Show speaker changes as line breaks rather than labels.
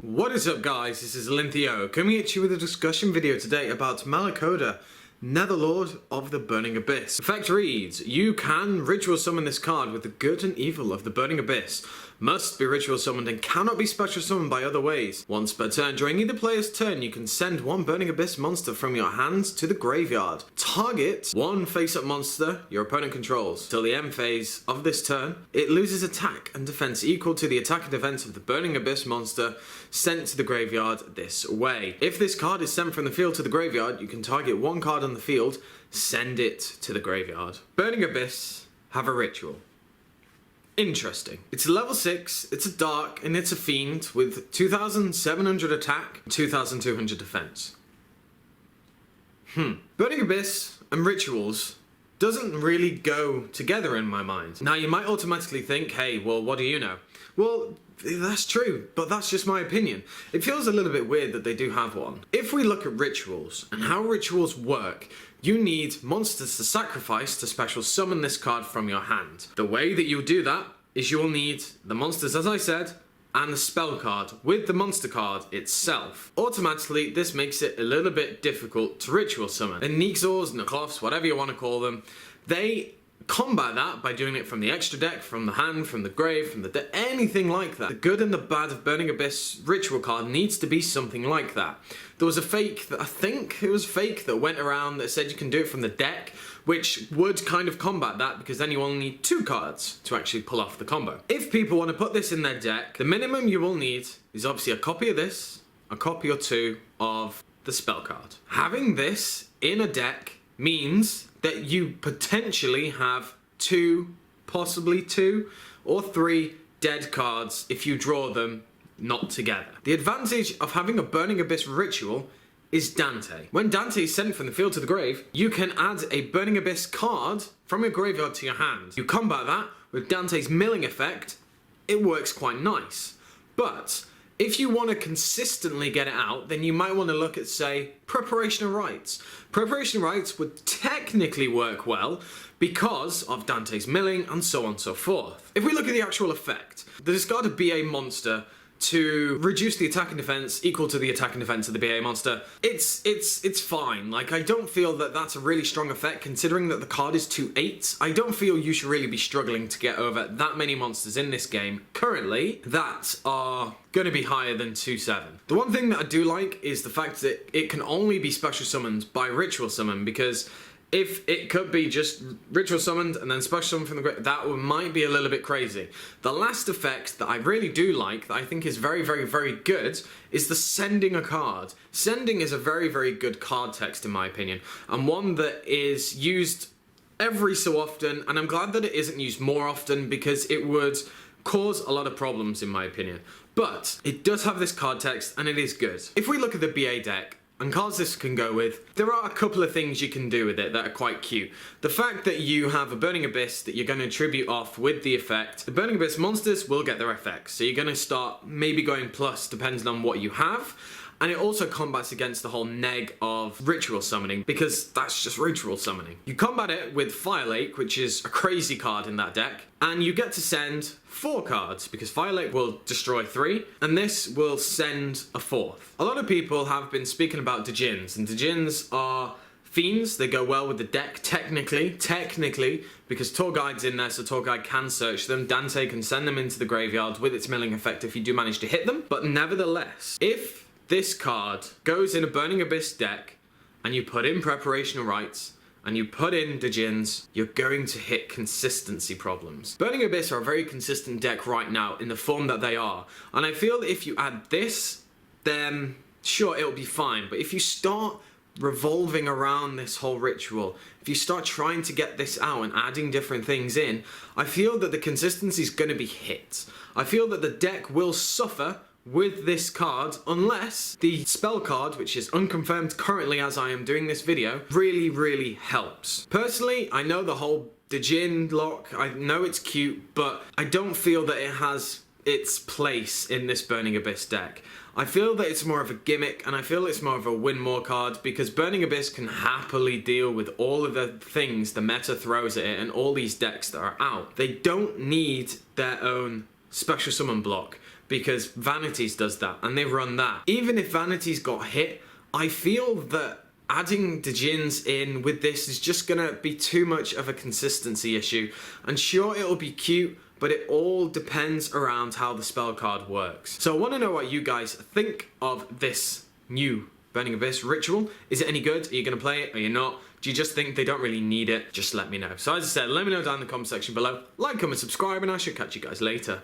What is up, guys? This is Linthio coming at you with a discussion video today about Malacoda, Netherlord of the Burning Abyss. Effect reads, you can ritual summon this card with the good and evil of the Burning Abyss. Must be ritual summoned and cannot be special summoned by other ways. Once per turn, during either player's turn, you can send one Burning Abyss monster from your hand to the graveyard. Target one face-up monster your opponent controls. Till the end phase of this turn, it loses attack and defense equal to the attack and defense of the Burning Abyss monster sent to the graveyard this way. If this card is sent from the field to the graveyard, you can target one card on the field, send it to the graveyard. Burning Abyss have a ritual. Interesting. It's level 6, it's a dark, and it's a fiend with 2,700 attack, 2,200 defense. Burning Abyss and rituals doesn't really go together in my mind. Now you might automatically think, hey, well, what do you know? Well, that's true, but that's just my opinion. It feels a little bit weird that they do have one. If we look at rituals and how rituals work, you need monsters to sacrifice to special summon this card from your hand. The way that you'll do that is you'll need the monsters, as I said, and the spell card with the monster card itself. Automatically, this makes it a little bit difficult to ritual summon. And Nixors, Nakloths, whatever you want to call them, they combat that by doing it from the extra deck, from the hand, from the grave, from the deck, anything like that. The good and the bad of Burning Abyss ritual card needs to be something like that. There was a fake, I think it was fake, that went around that said you can do it from the deck, which would kind of combat that because then you only need 2 cards to actually pull off the combo. If people want to put this in their deck, the minimum you will need is obviously a copy of this, a copy or 2 of the spell card. Having this in a deck means that you potentially have 2, possibly 2 or 3 dead cards if you draw them not together. The advantage of having a Burning Abyss ritual is Dante. When Dante is sent from the field to the grave, you can add a Burning Abyss card from your graveyard to your hand. You combat that with Dante's milling effect, it works quite nice. But if you want to consistently get it out, then you might want to look at, say, Preparation of Rites. Preparation of Rites would technically work well because of Dante's milling and so on and so forth. If we look at the actual effect, the discard of BA monster to reduce the attack and defense equal to the attack and defense of the BA monster, it's fine. Like, I don't feel that that's a really strong effect considering that the card is 2/8. I don't feel you should really be struggling to get over that many monsters in this game currently that are going to be higher than 2/7. The one thing that I do like is the fact that it can only be special summoned by ritual summon, because if it could be just ritual summoned and then special summoned from the grave, that might be a little bit crazy. The last effect that I really do like, that I think is very, very, very good, is the sending a card. Sending is a very, very good card text in my opinion, and one that is used every so often, and I'm glad that it isn't used more often because it would cause a lot of problems in my opinion. But it does have this card text and it is good. If we look at the BA deck, and cards this can go with, there are a couple of things you can do with it that are quite cute. The fact that you have a Burning Abyss that you're going to tribute off with the effect, the Burning Abyss monsters will get their effects. So you're going to start maybe going plus depending on what you have. And it also combats against the whole neg of ritual summoning, because that's just ritual summoning. You combat it with Fire Lake, which is a crazy card in that deck, and you get to send 4 cards, because Fire Lake will destroy 3, and this will send a 4th. A lot of people have been speaking about Djinns, and Djinns are fiends. They go well with the deck, technically, because Tour Guide's in there, so Tour Guide can search them. Dante can send them into the graveyard with its milling effect if you do manage to hit them. But nevertheless, if this card goes in a Burning Abyss deck, and you put in Preparation of Rites, and you put in Djinns, you're going to hit consistency problems. Burning Abyss are a very consistent deck right now in the form that they are, and I feel that if you add this, then sure, it'll be fine. But if you start revolving around this whole ritual, if you start trying to get this out and adding different things in, I feel that the consistency is going to be hit. I feel that the deck will suffer with this card unless the spell card, which is unconfirmed currently as I am doing this video, really helps. Personally, I know the whole Djinn lock, I know it's cute, but I don't feel that it has its place in this Burning Abyss deck. I feel that it's more of a gimmick, and I feel it's more of a win more card, because Burning Abyss can happily deal with all of the things the meta throws at it and all these decks that are out. They don't need their own special summon block, because Vanities does that, and they run that. Even if Vanities got hit, I feel that adding Djinns in with this is just gonna be too much of a consistency issue. And sure, it'll be cute, but it all depends around how the spell card works. So I want to know what you guys think of this new Burning Abyss ritual. Is it any good? Are you going to play it? Are you not? Do you just think they don't really need it? Just let me know. So as I said, let me know down in the comment section below. Like, comment, subscribe, and I shall catch you guys later.